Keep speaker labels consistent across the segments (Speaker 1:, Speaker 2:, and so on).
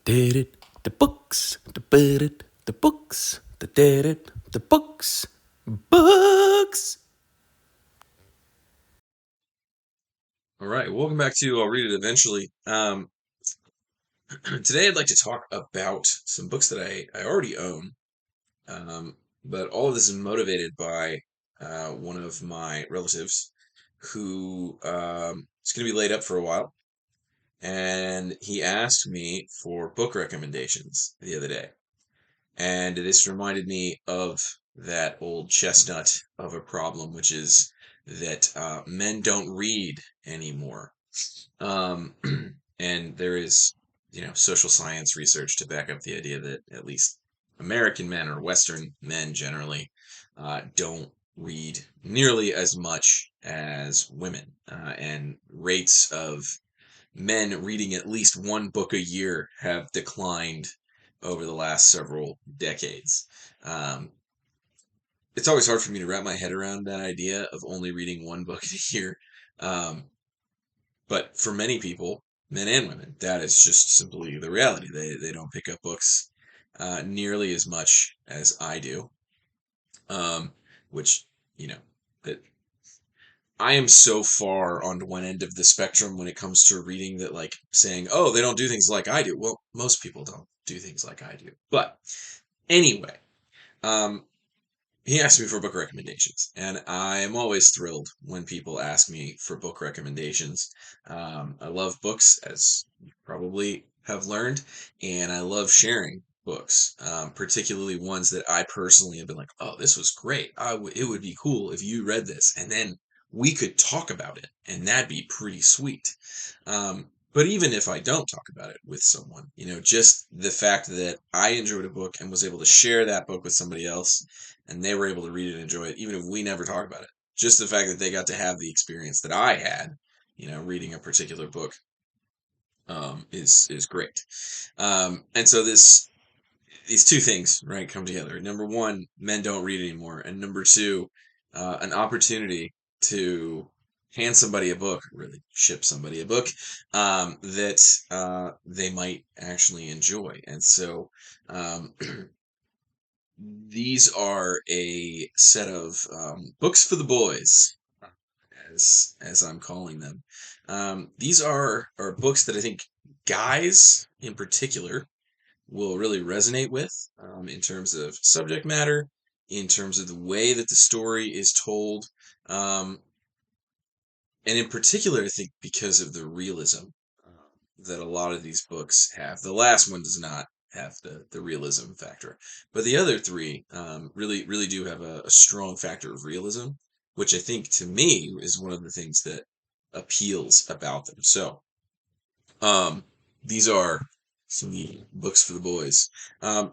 Speaker 1: Did it, the books, the bid it, the books, the did it, the books, books.
Speaker 2: All right, welcome back to I'll Read It Eventually. Today I'd like to talk about some books that I already own, um, but all of this is motivated by one of my relatives who is going to be laid up for a while, and he asked me for book recommendations the other day. And this reminded me of that old chestnut of a problem, which is that men don't read anymore. Um, and there is, social science research to back up the idea that at least American men or Western men generally don't read nearly as much as women. And rates of men reading at least one book a year have declined over the last several decades. Um, it's always hard for me to wrap my head around that idea of only reading one book a year. Um, but for many people, men and women, that is just simply the reality. They don't pick up books nearly as much as I do, um, which, you know, that I am so far on one end of the spectrum when it comes to reading that, like, saying, oh, they don't do things like I do. Well, most people don't do things like I do. But anyway, um, he asked me for book recommendations, and I am always thrilled when people ask me for book recommendations. I love books, as you probably have learned, and I love sharing books, particularly ones that I personally have been like, "Oh, this was great. It would be cool if you read this, and then we could talk about it, and that'd be pretty sweet." But even if I don't talk about it with someone, just the fact that I enjoyed a book and was able to share that book with somebody else and they were able to read it and enjoy it, even if we never talk about it. Just the fact that they got to have the experience that I had, reading a particular book, is great. And so these two things, right, come together. Number one, men don't read anymore, and number two, an opportunity to hand somebody a book, really ship somebody a book that they might actually enjoy. And so um, these are a set of books for the boys, as I'm calling them. These are books that I think guys in particular will really resonate with in terms of subject matter, in terms of the way that the story is told, um, and in particular, I think because of the realism that a lot of these books have. The last one does not have the realism factor, but the other three really do have a strong factor of realism, which I think to me is one of the things that appeals about them. So um, these are some books for the boys.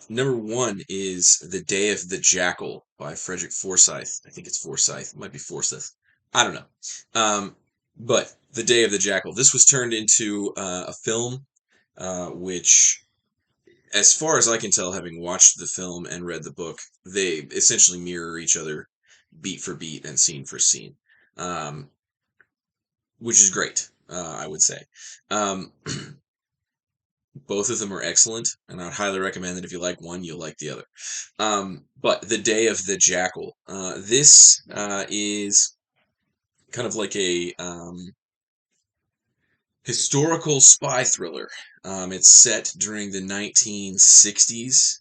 Speaker 2: Number one is The Day of the Jackal by Frederick Forsyth. I think it's Forsyth. It might be Forsyth. I don't know. But The Day of the Jackal. This was turned into a film, which, as far as I can tell, having watched the film and read the book, they essentially mirror each other beat for beat and scene for scene, um, which is great, I would say. Um, Both of them are excellent, and I'd highly recommend that if you like one, you'll like the other. But The Day of the Jackal. This is kind of like a historical spy thriller. It's set during the 1960s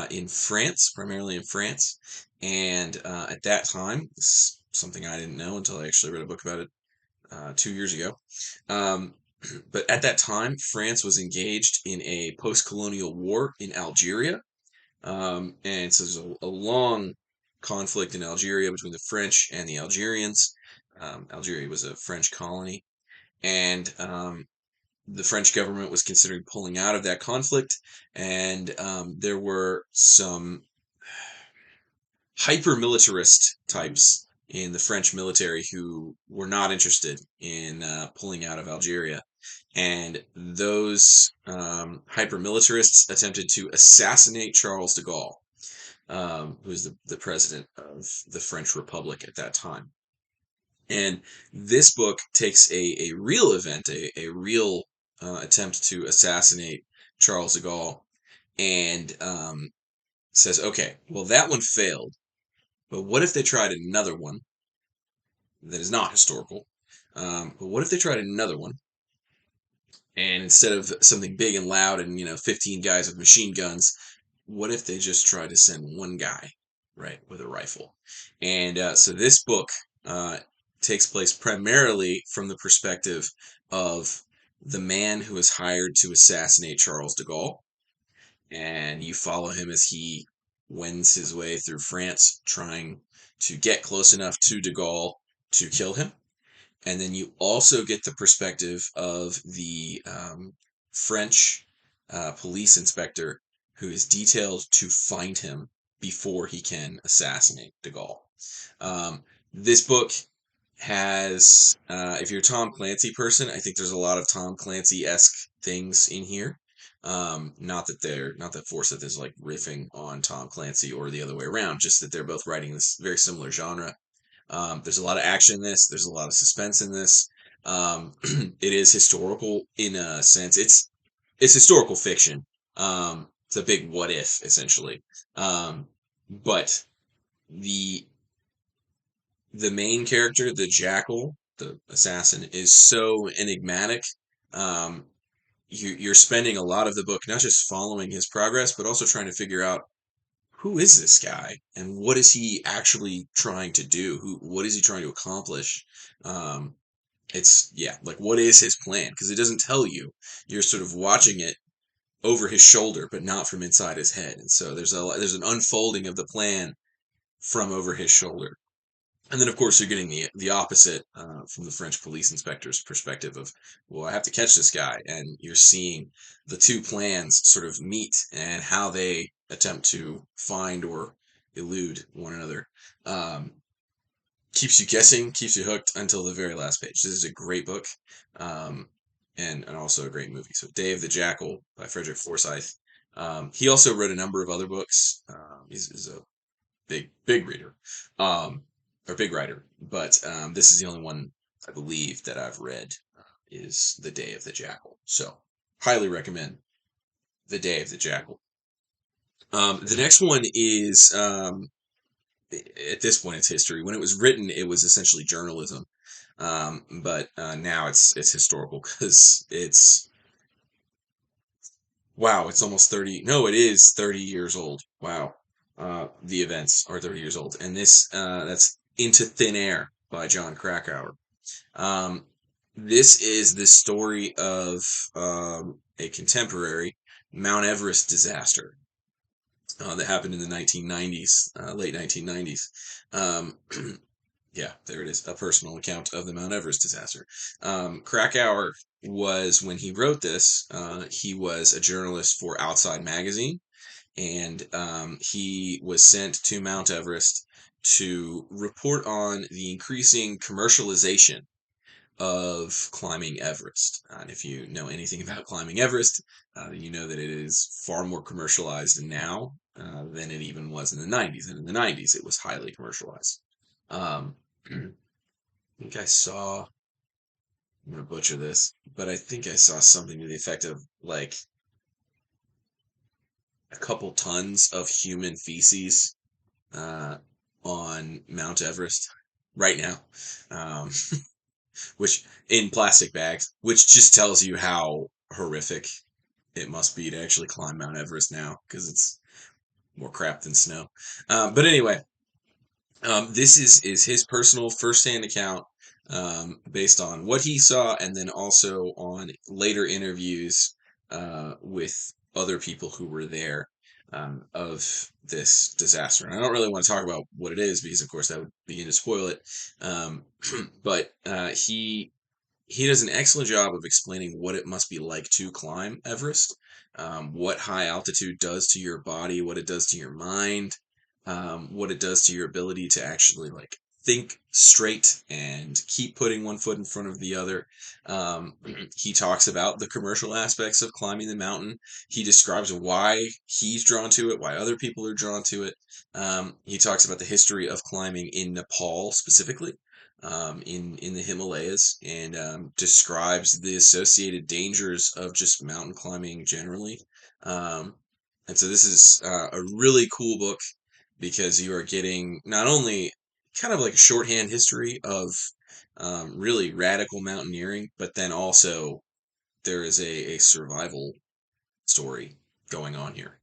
Speaker 2: in France, primarily in France. And at that time, this is something I didn't know until I actually read a book about it 2 years ago. Um, but at that time, France was engaged in a post colonial war in Algeria. And so there's a long conflict in Algeria between the French and the Algerians. Algeria was a French colony. And the French government was considering pulling out of that conflict. And there were some hyper militarist types in the French military who were not interested in pulling out of Algeria. And those hyper militarists attempted to assassinate Charles de Gaulle, who was the president of the French Republic at that time. And this book takes a real event, a real attempt to assassinate Charles de Gaulle and says, okay, well, that one failed, but what if they tried another one that is not historical? But what if they tried another one, and instead of something big and loud and 15 guys with machine guns, what if they just tried to send one guy, right, with a rifle? And so this book uh, takes place primarily from the perspective of the man who is hired to assassinate Charles de Gaulle, and you follow him as he wends his way through France, trying to get close enough to de Gaulle to kill him. And then you also get the perspective of the French police inspector who is detailed to find him before he can assassinate de Gaulle. This book has, if you're a Tom Clancy person, I think there's a lot of Tom Clancy-esque things in here. Not that Forsyth is like riffing on Tom Clancy or the other way around, just that they're both writing this very similar genre. There's a lot of action in this. There's a lot of suspense in this. It is historical in a sense. It's historical fiction. It's a big what if essentially. But the the main character, the Jackal, the assassin, is so enigmatic. Um, you're spending a lot of the book not just following his progress, but also trying to figure out who is this guy and what is he actually trying to do? What is he trying to accomplish? Um, it's yeah, like what is his plan? Because it doesn't tell you. You're sort of watching it over his shoulder, but not from inside his head. And so there's an unfolding of the plan from over his shoulder. And then, of course, you're getting the opposite from the French police inspector's perspective of, well, I have to catch this guy, and you're seeing the two plans sort of meet and how they attempt to find or elude one another. Um, Keeps you guessing, keeps you hooked until the very last page. This is a great book, um, and also a great movie. So, Dave the Jackal by Frederick Forsyth. He also wrote a number of other books. He's a big reader, or big writer. But this is the only one I believe that I've read is The Day of the Jackal. So highly recommend The Day of the Jackal. The next one is at this point it's history. When it was written, it was essentially journalism, but now it's historical because it's wow, it's almost 30. No, it is 30 years old. Wow. The events are 30 years old. And that's Into Thin Air by John Krakauer. Um, this is the story of a contemporary Mount Everest disaster that happened in the 1990s, late 1990s. Um, yeah, there it is, a personal account of the Mount Everest disaster. Krakauer was, when he wrote this, he was a journalist for Outside Magazine, and he was sent to Mount Everest to report on the increasing commercialization of climbing Everest. And if you know anything about climbing Everest, you know that it is far more commercialized now than it even was in the 90s. And in the 90s, it was highly commercialized. I think I saw, I'm going to butcher this, but I think I saw something to the effect of like a couple tons of human feces uh, on Mount Everest right now, um, which in plastic bags, which just tells you how horrific it must be to actually climb Mount Everest now because it's more crap than snow. But anyway, this is his personal firsthand account based on what he saw, and then also on later interviews with other people who were there of this disaster. And I don't really want to talk about what it is because, of course, that would begin to spoil it. Um, but he does an excellent job of explaining what it must be like to climb Everest, what high altitude does to your body, what it does to your mind, what it does to your ability to actually like think straight and keep putting one foot in front of the other. He talks about the commercial aspects of climbing the mountain. He describes why he's drawn to it, why other people are drawn to it. He talks about the history of climbing in Nepal specifically. in the Himalayas, and describes the associated dangers of just mountain climbing generally. Um, and so this is a really cool book because you are getting not only kind of like a shorthand history of really radical mountaineering, but then also there is a survival story going on here.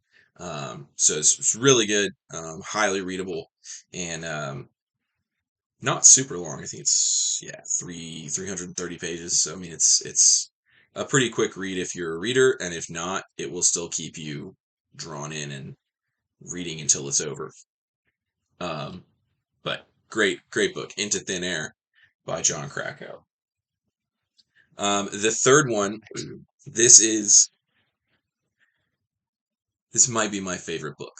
Speaker 2: So it's really good, highly readable, and not super long. I think it's, yeah, 330 pages. So I mean, it's a pretty quick read if you're a reader, and if not, it will still keep you drawn in and reading until it's over. Um, but great book, Into Thin Air by John Krakauer. The third one, this is this might be my favorite book.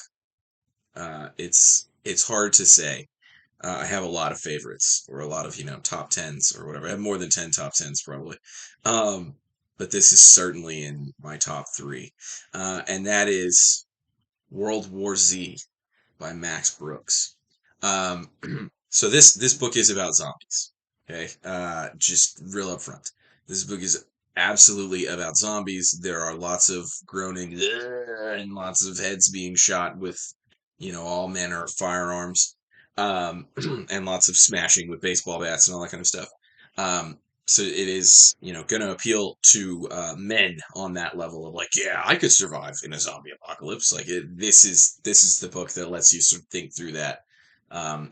Speaker 2: It's hard to say. I have a lot of favorites, or a lot of, top tens or whatever. I have more than 10 top tens probably. Um, but this is certainly in my top three. And that is World War Z by Max Brooks. Um, so this book is about zombies. Okay, just real upfront. This book is absolutely about zombies. There are lots of groaning and lots of heads being shot with, all manner of firearms, and lots of smashing with baseball bats and all that kind of stuff. Um, so it is, going to appeal to men on that level of like, yeah, I could survive in a zombie apocalypse. Like this is the book that lets you sort of think through that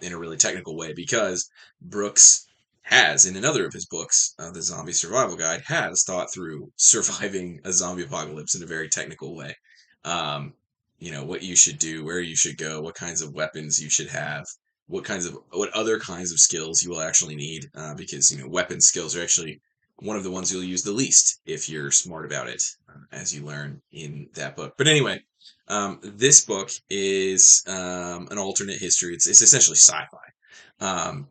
Speaker 2: in a really technical way, because Brooks has, in another of his books, the Zombie Survival Guide, has thought through surviving a zombie apocalypse in a very technical way. Um, what you should do, where you should go, what kinds of weapons you should have, what other kinds of skills you will actually need, because weapon skills are actually one of the ones you'll use the least if you're smart about it, as you learn in that book. But anyway, this book is an alternate history. It's essentially sci-fi,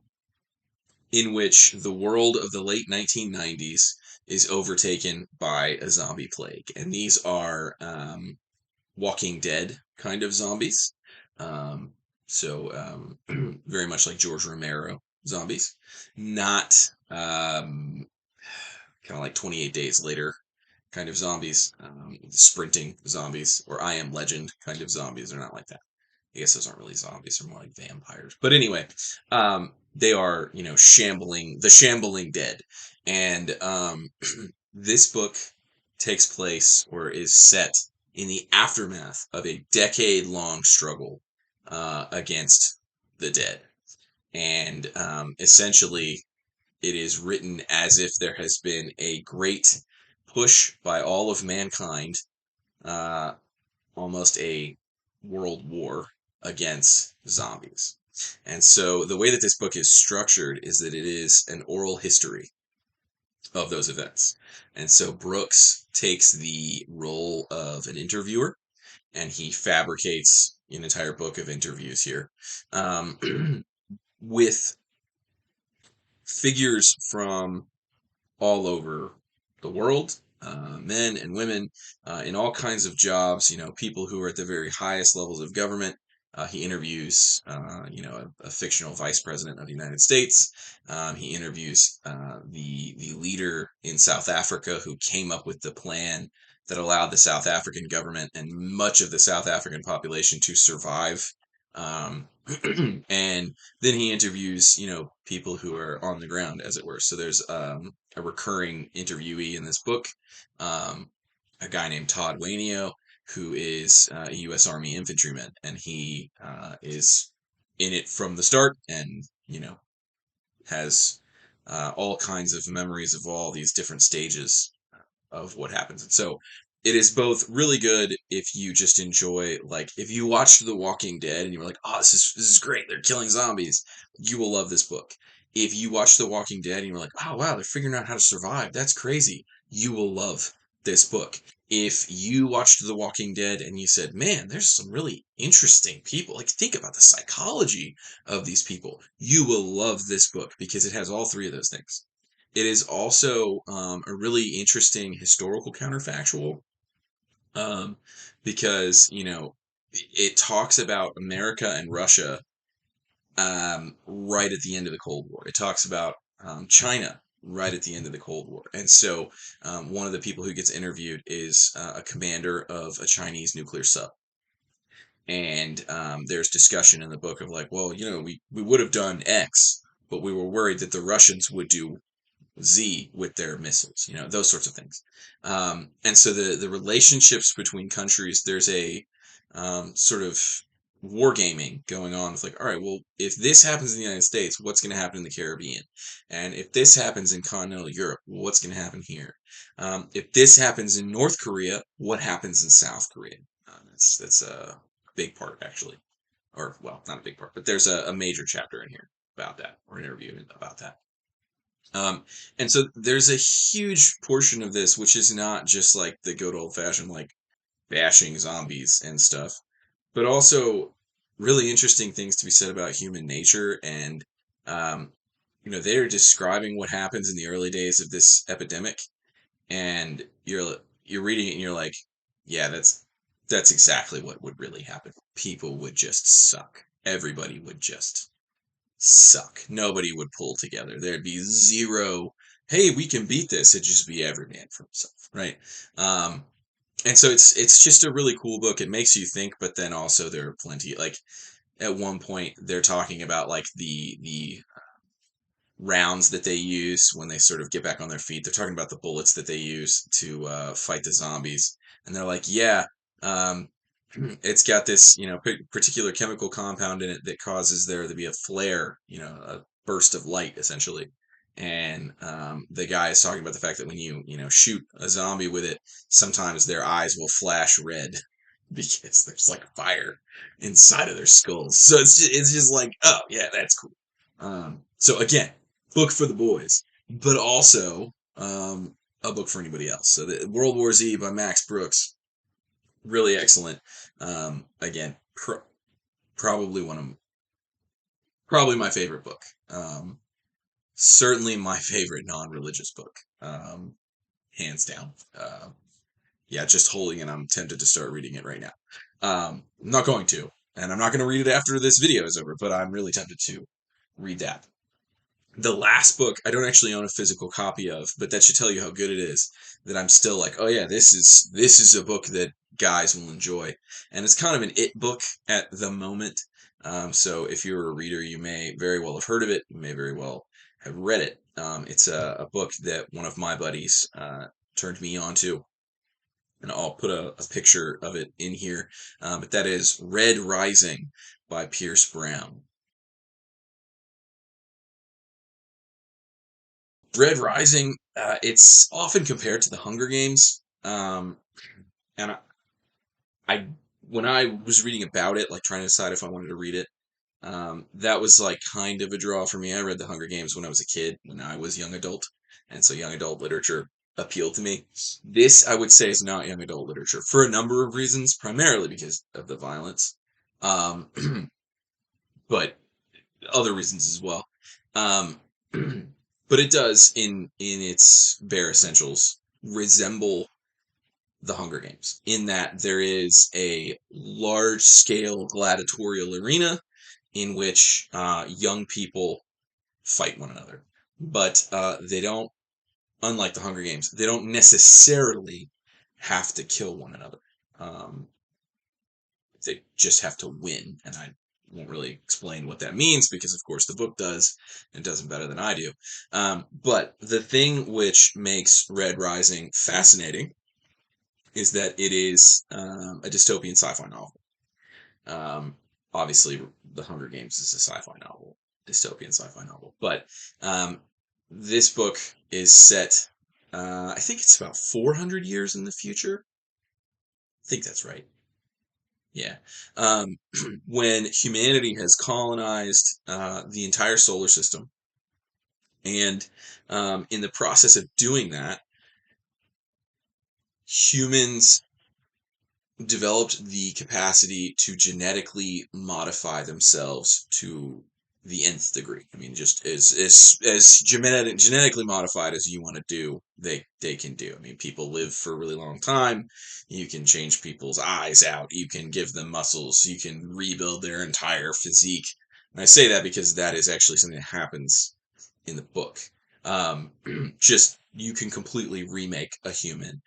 Speaker 2: in which the world of the late 1990s is overtaken by a zombie plague, and these are Walking Dead kind of zombies. Um, very much like George Romero zombies, not kind of like 28 Days Later kind of zombies, sprinting zombies, or I Am Legend kind of zombies. They're not like that. I guess those aren't really zombies; they're more like vampires. But anyway, they are, the shambling dead, and this book takes place, or is set in the aftermath of a decade-long struggle against the dead, and essentially it is written as if there has been a great push by all of mankind, uh, almost a world war against zombies. And so the way that this book is structured is that it is an oral history of those events. And so Brooks takes the role of an interviewer, and he fabricates an entire book of interviews here, with figures from all over the world, men and women, in all kinds of jobs, people who are at the very highest levels of government. He interviews, a fictional vice president of the United States. He interviews the leader in South Africa who came up with the plan that allowed the South African government and much of the South African population to survive. Um, and then he interviews, people who are on the ground, as it were. So there's a recurring interviewee in this book, um, a guy named Todd Wainio, who is a U.S. Army infantryman, and he is in it from the start, and has all kinds of memories of all these different stages of what happens. And so it is both really good if you just enjoy, like, if you watched The Walking Dead and you were like, oh, this is great, they're killing zombies, you will love this book. If you watch The Walking Dead and you're like, oh wow, they're figuring out how to survive, that's crazy, you will love this book. If you watched The Walking Dead and you said, man, there's some really interesting people, like, think about the psychology of these people, you will love this book because it has all three of those things. It is also a really interesting historical counterfactual, um, because it talks about America and Russia right at the end of the Cold War. It talks about China right at the end of the Cold War. And so one of the people who gets interviewed is a commander of a Chinese nuclear sub. And there's discussion in the book of like, well, we would have done X, but we were worried that the Russians would do Z with their missiles, those sorts of things. And so the relationships between countries, there's a sort of wargaming going on with like, all right, well, if this happens in the United States, what's going to happen in the Caribbean? And if this happens in continental Europe, what's going to happen here? If this happens in North Korea, what happens in South Korea? That's a big part, actually. Or, well, not a big part, but there's a major chapter in here about that, or an interview about that. And so there's a huge portion of this which is not just like the good old fashioned like bashing zombies and stuff, but also really interesting things to be said about human nature. And they're describing what happens in the early days of this epidemic, and you're reading it and you're like, yeah, that's exactly what would really happen. People would just suck. Everybody would just suck. Nobody would pull together. There'd be zero, hey, we can beat this. It'd just be every man for himself, right? And so it's just a really cool book. It makes you think, but then also there are plenty, like at one point they're talking about like the rounds that they use when they sort of get back on their feet. They're talking about the bullets that they use to fight the zombies, and they're like, yeah, um, it's got this, particular chemical compound in it that causes there to be a flare, a burst of light, essentially. And the guy is talking about the fact that when you shoot a zombie with it, sometimes their eyes will flash red because there's like fire inside of their skulls. So it's just like, oh yeah, that's cool. So again, book for the boys, but also a book for anybody else. So the World War Z by Max Brooks, really excellent. Again, probably probably my favorite book. Certainly my favorite non-religious book, hands down. Yeah, just holding it, I'm tempted to start reading it right now. I'm not going to, and I'm not going to read it after this video is over, but I'm really tempted to read that. The last book I don't actually own a physical copy of, but that should tell you how good it is, that I'm still like, oh yeah, this is a book that guys will enjoy. And it's kind of an it book at the moment. So if you're a reader, you may very well have heard of it, you may very well have read it. It's a book that one of my buddies turned me on to, and I'll put a picture of it in here. But that is Red Rising by Pierce Brown. Red Rising, it's often compared to the Hunger Games, and I when I was reading about it, like trying to decide if I wanted to read it, that was like kind of a draw for me. I read the Hunger Games when I was a kid, when I was young adult, and so young adult literature appealed to me. This, I would say, is not young adult literature for a number of reasons, primarily because of the violence, um, but other reasons as well. Um, but it does, in its bare essentials, resemble the Hunger Games in that there is a large scale gladiatorial arena in which young people fight one another. But they don't, unlike the Hunger Games, they don't necessarily have to kill one another. Um, they just have to win, and I won't really explain what that means because, of course, the book does, and does it better than I do. But the thing which makes Red Rising fascinating is that it is a dystopian sci-fi novel. Um, Obviously, The Hunger Games is a sci-fi novel, dystopian sci-fi novel, but this book is set. I think it's about 400 years in the future. I think that's right. Yeah. When humanity has colonized the entire solar system, and in the process of doing that, humans developed the capacity to genetically modify themselves to the nth degree. I mean, just as genetically modified as you want to do, they can do. I mean, people live for a really long time. You can change people's eyes out. You can give them muscles. You can rebuild their entire physique And I say that because that is actually something that happens in the book. Just you can completely remake a human,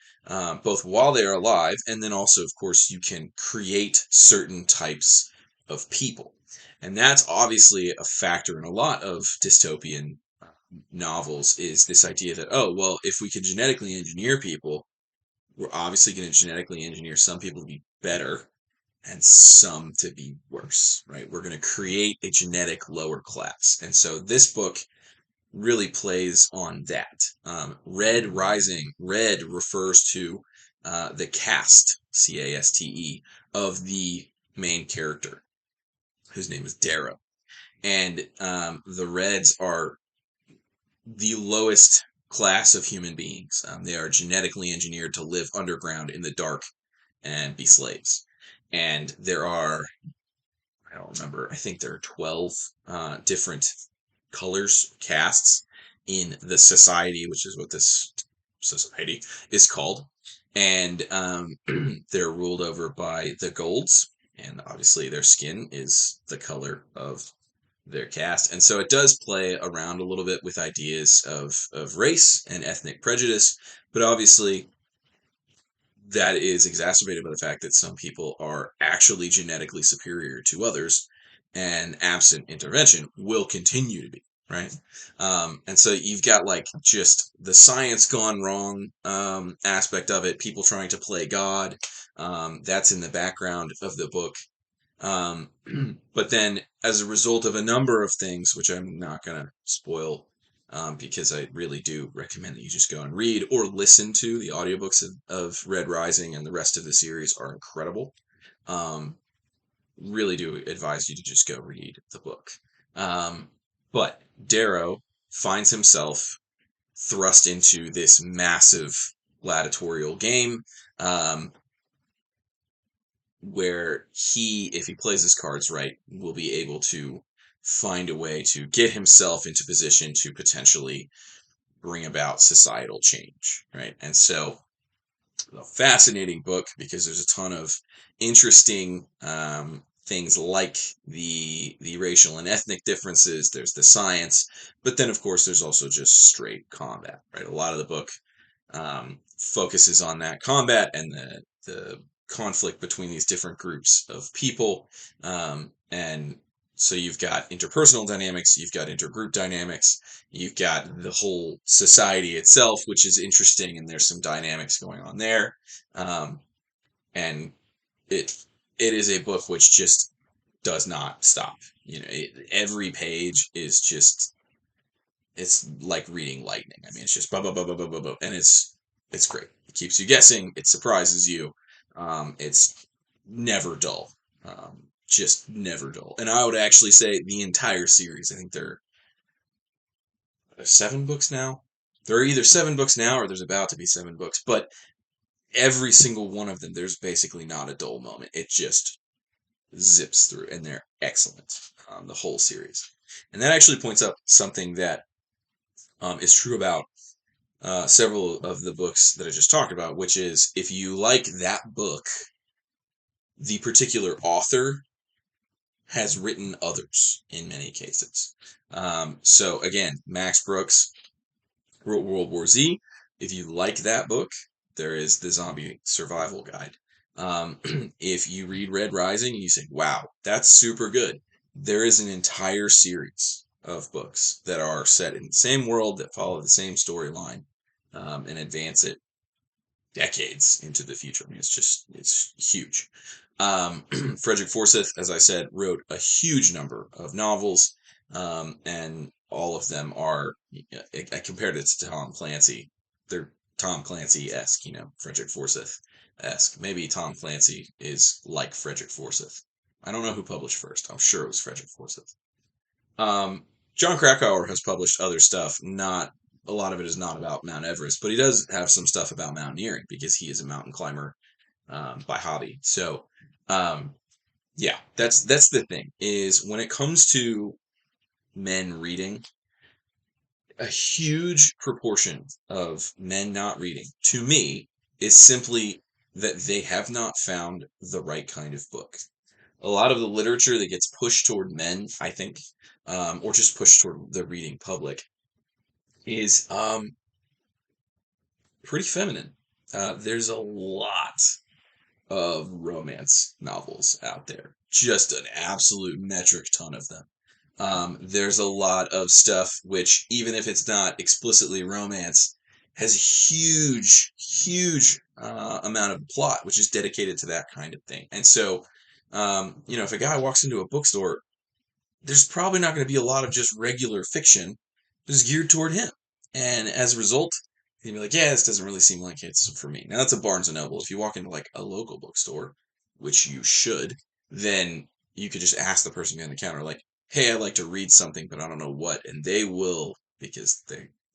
Speaker 2: both while they are alive, and then also, of course, you can create certain types of people. And that's obviously a factor in a lot of dystopian novels, is this idea that, oh, well, if we can genetically engineer people, we're obviously going to genetically engineer some people to be better and some to be worse, right? We're going to create a genetic lower class. And so this book really plays on that. Red Rising, red refers to the caste, Caste, of the main character, whose name is Darrow. And the Reds are the lowest class of human beings. They are genetically engineered to live underground in the dark and be slaves. And there are, I don't remember, I think there are 12 different colors, castes in the society, which is what this society is called. And they're ruled over by the golds. And obviously their skin is the color of their caste. And so it does play around a little bit with ideas of race and ethnic prejudice, but obviously that is exacerbated by the fact that some people are actually genetically superior to others, and absent intervention will continue to be, right? And so you've got like just the science gone wrong aspect of it, people trying to play God. That's in the background of the book. Um, but then, as a result of a number of things, which I'm not going to spoil, because I really do recommend that you just go and read or listen to the audiobooks of Red Rising, and the rest of the series are incredible. Um, really do advise you to just go read the book. But Darrow finds himself thrust into this massive gladiatorial game. Where he, if he plays his cards right, will be able to find a way to get himself into position to potentially bring about societal change, right? And so, a fascinating book because there's a ton of interesting things like the racial and ethnic differences. There's the science, but then of course there's also just straight combat, right? A lot of the book focuses on that combat and the conflict between these different groups of people. And so you've got interpersonal dynamics, you've got intergroup dynamics, you've got the whole society itself, which is interesting, and there's some dynamics going on there. And it it is a book which just does not stop. Every page is just, it's like reading lightning. I mean, it's just blah blah blah blah blah blah, blah, and it's great. It keeps you guessing. It surprises you. It's never dull. Just never dull. And I would actually say the entire series. I think there's 7 books now. There are either 7 books now or there's about to be 7 books. But every single one of them, there's basically not a dull moment. It just zips through, and they're excellent. The whole series, and that actually points up something that is true about several of the books that I just talked about, which is if you like that book, the particular author has written others in many cases. So again, Max Brooks wrote World War Z. If you like that book, there is the Zombie Survival Guide. If you read Red Rising and you say, wow, that's super good, there is an entire series of books that are set in the same world, that follow the same storyline, and advance it decades into the future. I mean, it's huge. Frederick Forsyth, as I said, wrote a huge number of novels, and all of them are, I compared it to Tom Clancy. They're Tom Clancy-esque, Frederick Forsyth-esque. Maybe Tom Clancy is like Frederick Forsyth. I don't know who published first. I'm sure it was Frederick Forsyth. John Krakauer has published other stuff. Not a lot of it is not about Mount Everest, but he does have some stuff about mountaineering because he is a mountain climber by hobby. So, yeah, that's the thing, is when it comes to men reading, a huge proportion of men not reading, to me, is simply that they have not found the right kind of book. a lot of the literature that gets pushed toward men, I think, or just pushed toward the reading public, is pretty feminine. There's a lot of romance novels out there, just an absolute metric ton of them. There's a lot of stuff which, even if it's not explicitly romance, has a huge amount of plot which is dedicated to that kind of thing. And so, if a guy walks into a bookstore, there's probably not going to be a lot of just regular fiction just geared toward him. And as a result, he'd be like, yeah, this doesn't really seem like it's for me. Now, that's a Barnes & Noble. If you walk into like a local bookstore, which you should, then you could just ask the person behind the counter, like, hey, I'd like to read something, but I don't know what. And they will, because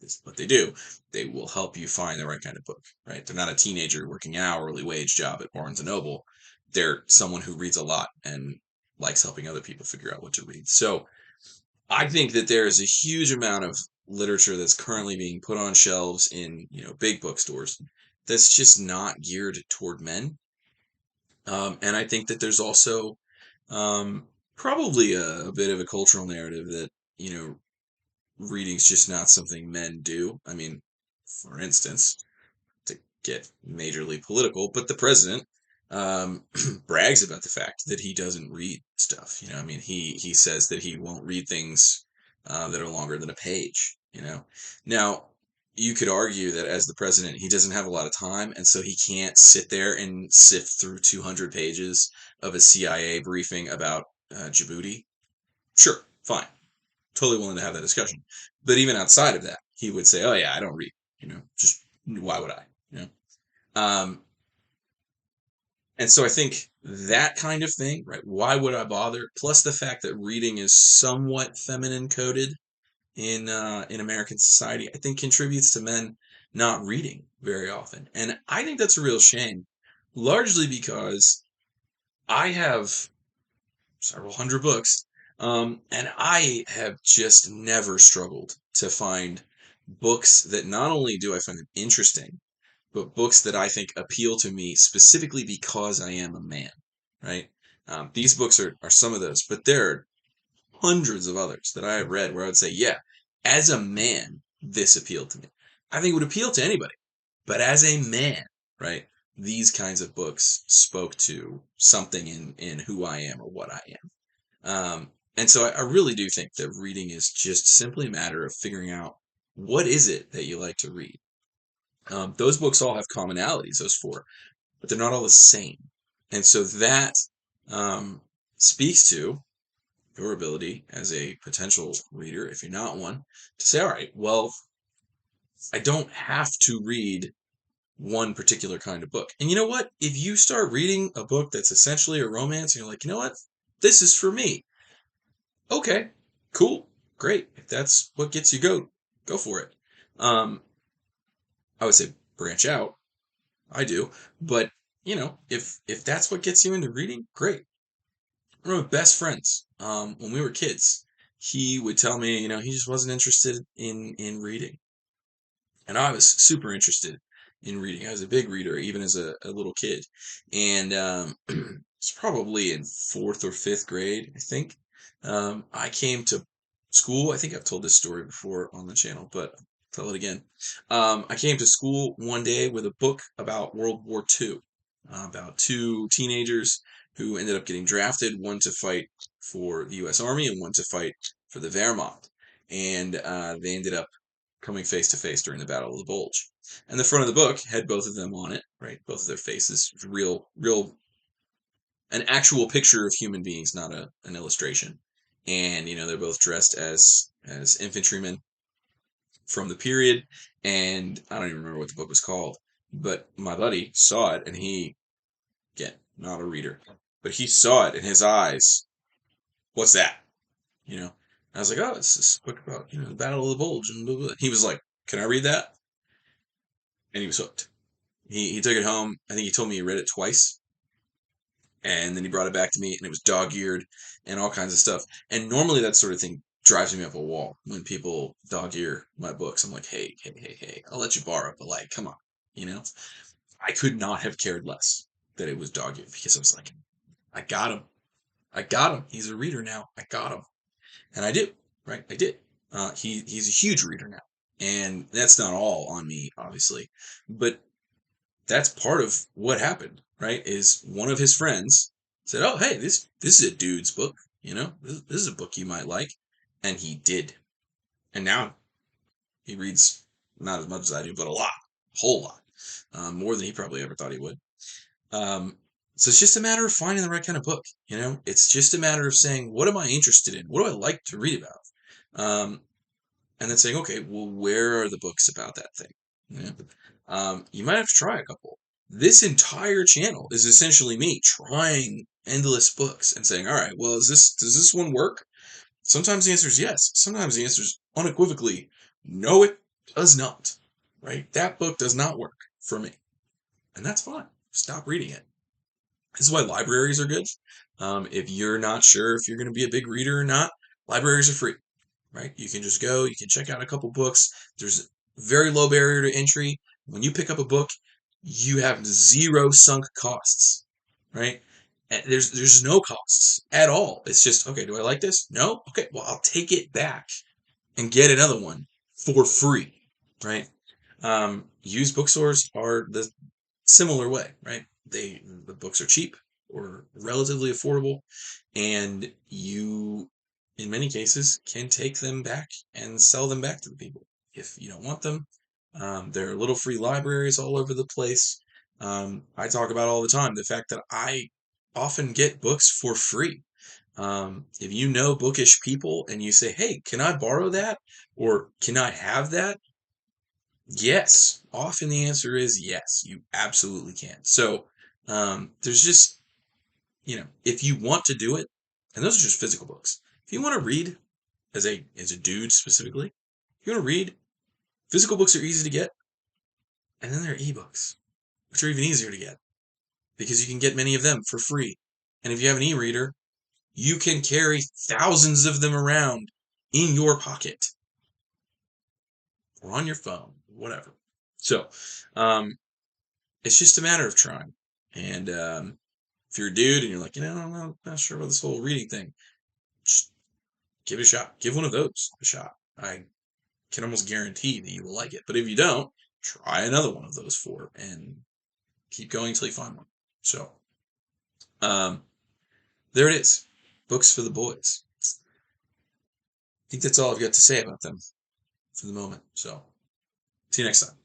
Speaker 2: it's what they do, they will help you find the right kind of book, right? They're not a teenager working an hourly wage job at Barnes & Noble. They're someone who reads a lot and likes helping other people figure out what to read. So I think that there is a huge amount of literature that's currently being put on shelves in big bookstores that's just not geared toward men. And I think that there's also probably a bit of a cultural narrative that reading's just not something men do. I mean, for instance, to get majorly political, but the president brags about the fact that he doesn't read stuff. I mean, he says that he won't read things that are longer than a page. Now you could argue that as the president, he doesn't have a lot of time, and so he can't sit there and sift through 200 pages of a CIA briefing about Djibouti. Sure, fine, totally willing to have that discussion. But even outside of that, he would say, "Oh yeah, I don't read. Just why would I?" You know. And so I think that kind of thing, right? Why would I bother? Plus the fact that reading is somewhat feminine coded in American society, I think contributes to men not reading very often. And I think that's a real shame, largely because I have several hundred books, and I have just never struggled to find books that not only do I find them interesting, but books that I think appeal to me specifically because I am a man, right? These books are some of those, but there are hundreds of others that I have read where I would say, yeah, as a man, this appealed to me. I think it would appeal to anybody, but as a man, right? These kinds of books spoke to something in who I am or what I am. And so I really do think that reading is just simply a matter of figuring out what is it that you like to read. Those books all have commonalities, those four, but they're not all the same. And so that speaks to your ability as a potential reader, if you're not one, to say, all right, well, I don't have to read one particular kind of book. And you know what? If you start reading a book that's essentially a romance and you're like, you know what? This is for me. Okay, cool, great. If that's what gets you go for it. I would say branch out. I do. But, if that's what gets you into reading, great. One of my best friends, when we were kids, he would tell me, he just wasn't interested in reading. And I was super interested in reading. I was a big reader, even as a little kid. And it's probably in fourth or fifth grade, I think. I came to school. I think I've told this story before on the channel, but I'll tell it again. I came to school one day with a book about World War II, about two teenagers who ended up getting drafted, one to fight for the U.S. Army and one to fight for the Wehrmacht. And they ended up coming face to face during the Battle of the Bulge. And the front of the book had both of them on it, right? Both of their faces, real, an actual picture of human beings, not an illustration. And they're both dressed as infantrymen from the period. And I don't even remember what the book was called, but my buddy saw it, and he, again, not a reader, but he saw it in his eyes. What's that? I was like, oh, it's this book about the Battle of the Bulge, and blah, blah. He was like, can I read that? And he was hooked. He took it home. I think he told me he read it twice, and then he brought it back to me, and it was dog-eared and all kinds of stuff. And normally that sort of thing drives me up a wall when people dog-ear my books. I'm like, hey, I'll let you borrow it, but like, come on, you know. I could not have cared less that it was dog-eared because I was like, I got him. I got him. He's a reader now. I got him. And I do, right? I did. He's a huge reader now. And that's not all on me, obviously. But that's part of what happened, right? Is one of his friends said, "Oh, hey, this is a dude's book, this is a book you might like," and he did, and now he reads not as much as I do, but a lot, a whole lot, more than he probably ever thought he would. So it's just a matter of finding the right kind of book. It's just a matter of saying, what am I interested in? What do I like to read about? And then saying, okay, well, where are the books about that thing? You might have to try a couple. This entire channel is essentially me trying endless books and saying, all right, well, does this one work? Sometimes the answer is yes. Sometimes the answer is unequivocally, no, it does not. Right? That book does not work for me. And that's fine. Stop reading it. This is why libraries are good. If you're not sure if you're going to be a big reader or not, libraries are free. Right? You can just go, you can check out a couple books. There's very low barrier to entry. When you pick up a book, you have zero sunk costs, right? And there's no costs at all. It's just, okay, do I like this? No? Okay, well, I'll take it back and get another one for free, right? Used bookstores are the similar way, right? The books are cheap or relatively affordable, and you, in many cases, can take them back and sell them back to the people if you don't want them. There are little free libraries all over the place. I talk about all the time the fact that I often get books for free. If you know bookish people and you say, "Hey, can I borrow that?" or "Can I have that?" Yes. Often the answer is yes, you absolutely can. So there's just, if you want to do it, and those are just physical books. If you want to read as a dude specifically, if you want to read, physical books are easy to get, and then there are ebooks, which are even easier to get because you can get many of them for free. And if you have an e-reader, you can carry thousands of them around in your pocket or on your phone, whatever. So, it's just a matter of trying. And if you're a dude and you're like, I'm not sure about this whole reading thing, just give it a shot. Give one of those a shot. I can almost guarantee that you will like it. But if you don't, try another one of those four and keep going until you find one. So, um, there it is. Books for the boys. I think that's all I've got to say about them for the moment. So, see you next time.